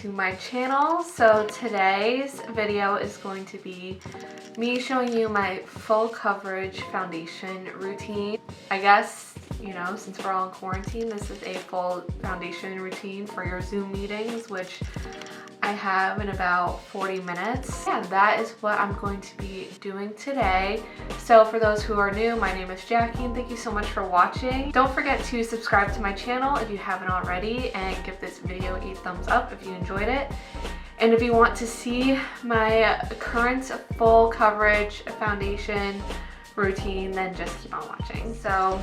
to my channel. So today's video is going to be me showing you my full coverage foundation routine. I guess, you know, since we're all in quarantine, this is a full foundation routine for your Zoom meetings, which I have in about 40 minutes. Yeah, that is what I'm going to be doing today. So for those who are new, my name is Jackie and thank you so much for watching. Don't forget to subscribe to my channel if you haven't already and give this video a thumbs up if you enjoyed it. And if you want to see my current full coverage foundation routine, then just keep on watching. So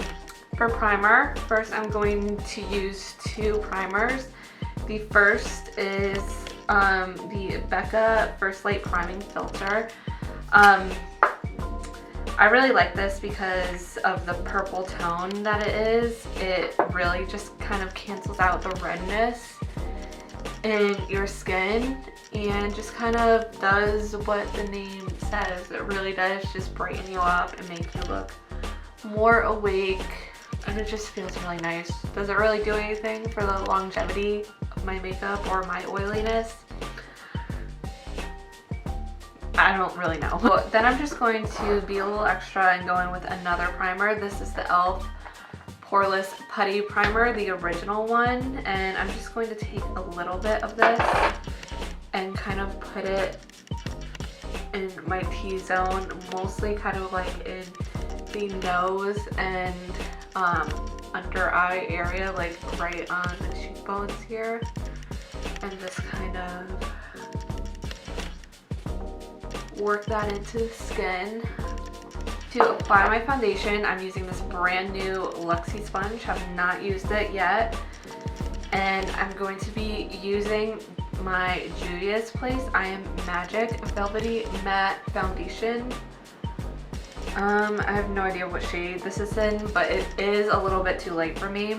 for primer, first I'm going to use two primers. The first is the Becca First Light Priming Filter. I really like this because of the purple tone that it is. It really just kind of cancels out the redness in your skin and just kind of does what the name says. It really does just brighten you up and make you look more awake, and it just feels really nice. Does it really do anything for the longevity of my makeup or my oiliness? I don't really know. But then I'm just going to be a little extra and go in with another primer. This is the e.l.f. Poreless Putty Primer, the original one. And I'm just going to take a little bit of this and kind of put it in my T-zone, mostly kind of like in the nose and under eye area, like right on the cheekbones here. And just kind of work that into the skin. To apply my foundation, I'm using this brand new Luxie sponge. Have not used it yet. And I'm going to be using my Juvia's Place I Am Magic Velvety Matte Foundation. I have no idea what shade this is in, but it is a little bit too light for me.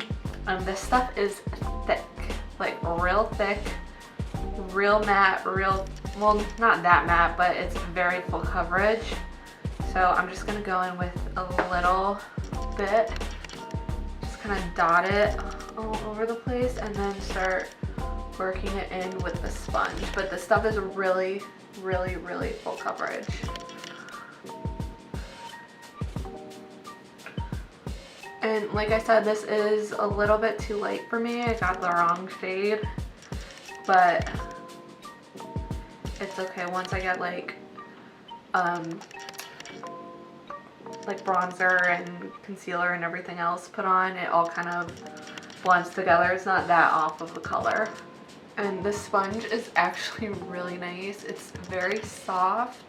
This stuff is thick, like real thick, real matte, well, not that matte, but it's very full coverage. So I'm just gonna go in with a little bit, just kind of dot it all over the place and then start working it in with the sponge. But this stuff is really, really, really full coverage. And like I said, this is a little bit too light for me. I got the wrong shade, but it's okay. Once I get like bronzer and concealer and everything else put on, it all kind of blends together. It's not that off of the color. And this sponge is actually really nice. It's very soft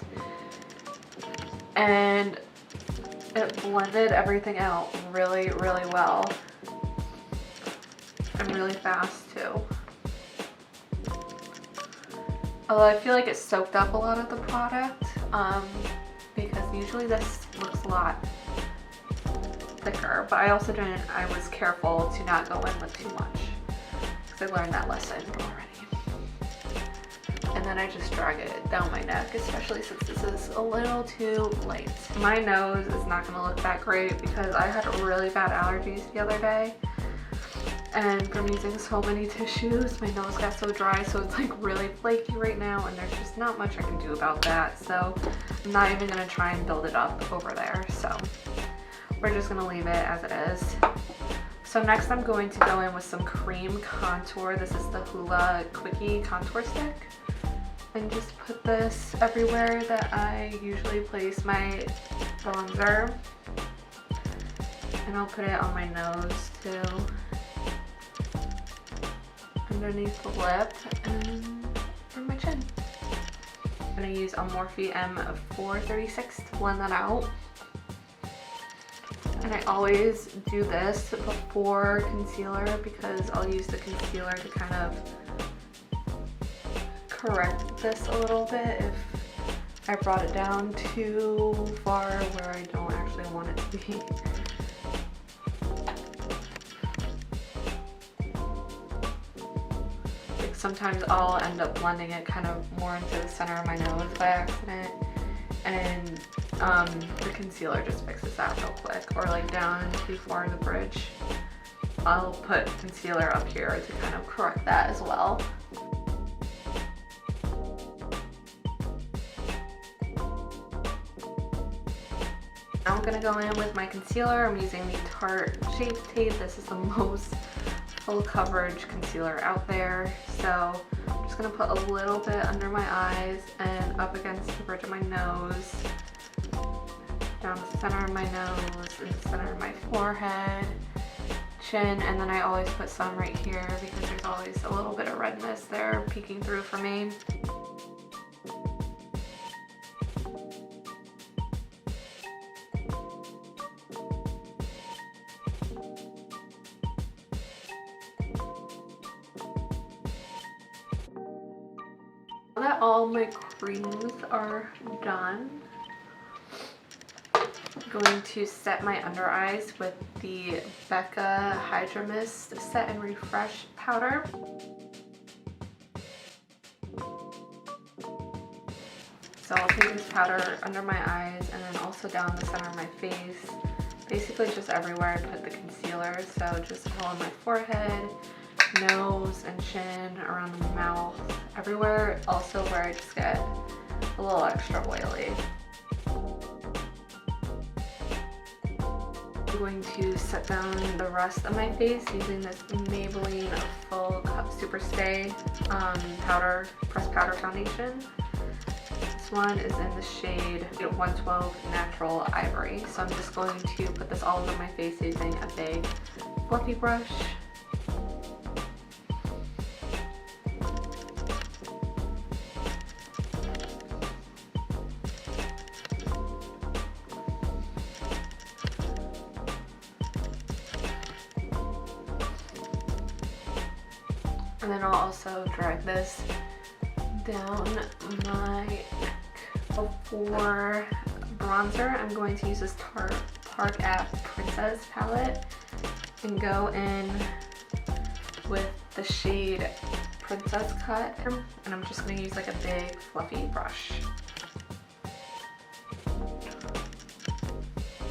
and it blended everything out really, really well. And really fast too. Although I feel like it soaked up a lot of the product, because usually this looks a lot thicker, but I was careful to not go in with too much because I learned that lesson already. And then I just drag it down my neck, especially since this is a little too light. My nose is not gonna look that great because I had really bad allergies the other day. And from using so many tissues, my nose got so dry, so it's like really flaky right now, and there's just not much I can do about that. So I'm not even gonna try and build it up over there. So we're just gonna leave it as it is. So next I'm going to go in with some cream contour. This is the Hoola Quickie Contour Stick. And just put this everywhere that I usually place my bronzer. And I'll put it on my nose too. Underneath the lip and on my chin. I'm going to use a Morphe M436 to blend that out. And I always do this before concealer because I'll use the concealer to kind of correct this a little bit if I brought it down too far where I don't actually want it to be. Sometimes I'll end up blending it kind of more into the center of my nose by accident, and the concealer just fixes that real quick. Or like down too far in the bridge, I'll put concealer up here to kind of correct that as well. gonna go in with my concealer. I'm using the Tarte Shape Tape. This is the most full coverage concealer out there. So I'm just gonna put a little bit under my eyes and up against the bridge of my nose, down the center of my nose, and the center of my forehead, chin, and then I always put some right here because there's always a little bit of redness there peeking through for me. Now that all my creams are done, I'm going to set my under eyes with the Becca Hydra Mist Set and Refresh powder. So I'll take this powder under my eyes and then also down the center of my face, basically just everywhere I put the concealer. So just all on my forehead, nose and chin, around the mouth, everywhere, also where I just get a little extra oily. I'm going to set down the rest of my face using this Maybelline Full Cut Super Stay powder, pressed powder foundation. This one is in the shade 112 Natural Ivory. So I'm just going to put this all over my face using a big fluffy brush. And then I'll also drag this down my neck. For bronzer, I'm going to use this Tarte Park Ave Princess palette and go in with the shade Princess Cut. And I'm just going to use like a big fluffy brush.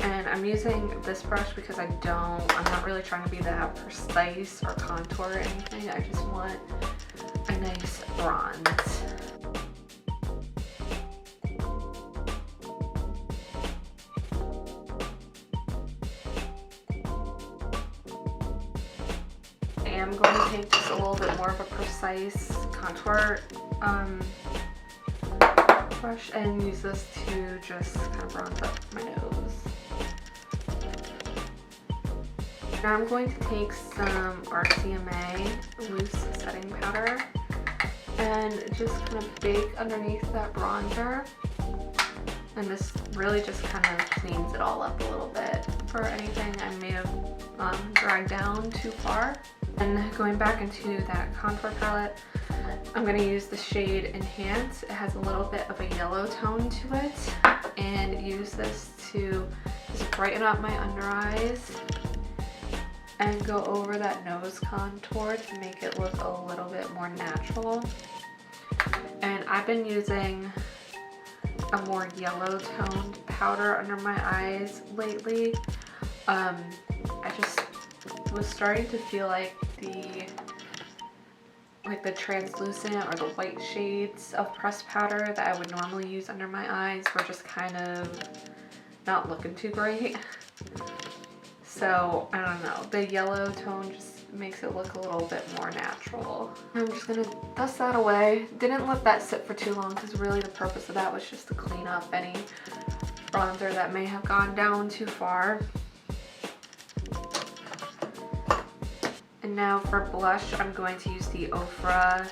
And I'm using this brush because I'm not really trying to be that precise or contour or anything. I just want a nice bronze. I am going to take just a little bit more of a precise contour brush and use this to just kind of bronze up my nose. Now I'm going to take some RCMA loose setting powder and just kind of bake underneath that bronzer. And this really just kind of cleans it all up a little bit for anything I may have dragged down too far. And going back into that contour palette, I'm going to use the shade Enhance. It has a little bit of a yellow tone to it, and use this to just brighten up my under eyes and go over that nose contour to make it look a little bit more natural. And I've been using a more yellow toned powder under my eyes lately. I just was starting to feel like the translucent or the white shades of pressed powder that I would normally use under my eyes were just kind of not looking too great. So I don't know, the yellow tone just makes it look a little bit more natural. I'm just gonna dust that away. Didn't let that sit for too long because really the purpose of that was just to clean up any bronzer that may have gone down too far. And now for blush, I'm going to use the Ofra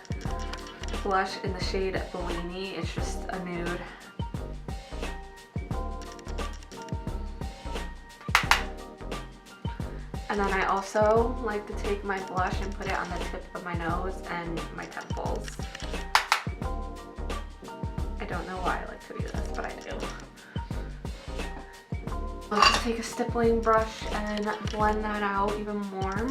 blush in the shade Bellini. It's just a nude. And then I also like to take my blush and put it on the tip of my nose and my temples. I don't know why I like to do this, but I do. I'll just take a stippling brush and blend that out even more.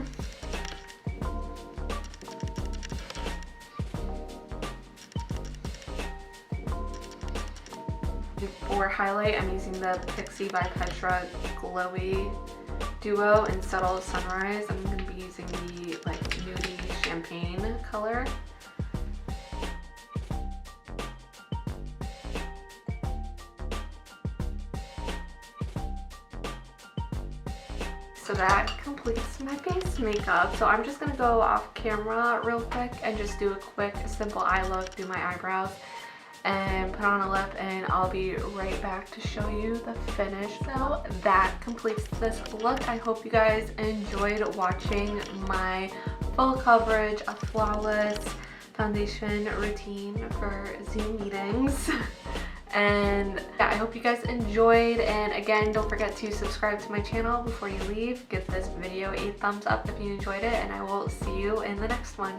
For highlight, I'm using the Pixie by Petra Glowy Duo in Subtle Sunrise. I'm going to be using the nudie champagne color. so that completes my face makeup. So I'm just gonna go off camera real quick and just do a quick simple eye look, do my eyebrows, and put on a lip, and I'll be right back to show you the finish. So that completes this look. I hope you guys enjoyed watching my full coverage of flawless foundation routine for Zoom meetings. And yeah, I hope you guys enjoyed, and again, don't forget to subscribe to my channel before you leave. Give this video a thumbs up if you enjoyed it, and I will see you in the next one.